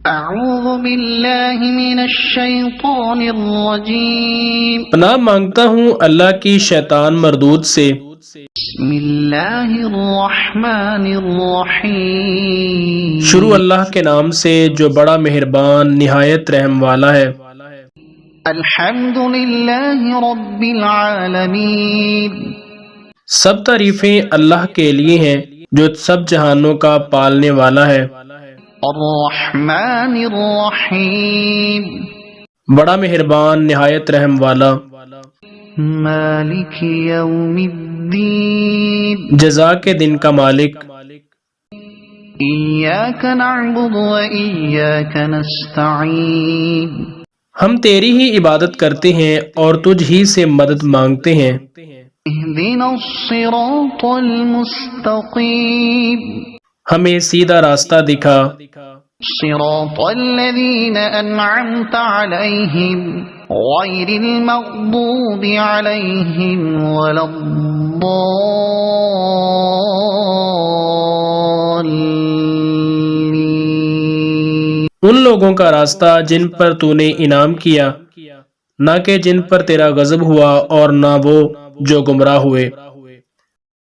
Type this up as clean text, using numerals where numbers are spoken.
اعوذ باللہ من الشیطان الرجیم پناہ مانگتا ہوں اللہ کی شیطان مردود سے۔ بسم اللہ الرحمن الرحیم شروع اللہ کے نام سے جو بڑا مہربان نہایت رحم والا ہے۔ الحمد للہ رب العالمین سب تعریفیں اللہ کے لیے ہیں جو سب جہانوں کا پالنے والا ہے۔ الرحمن الرحیم بڑا مہربان نہایت رحم والا۔ مالک یوم الدین جزا کے دن کا مالک۔ ایاک نعبد و ایاک نستعین ہم تیری ہی عبادت کرتے ہیں اور تجھ ہی سے مدد مانگتے ہیں۔ اہدنا الصراط المستقیم ہمیں سیدھا راستہ دکھا۔ صراط الذین انعمت علیہم غیر المغضوب علیہم ولا الضالین ان لوگوں کا راستہ جن پر تو نے انعام کیا، نہ کہ جن پر تیرا غضب ہوا، اور نہ وہ جو گمراہ ہوئے۔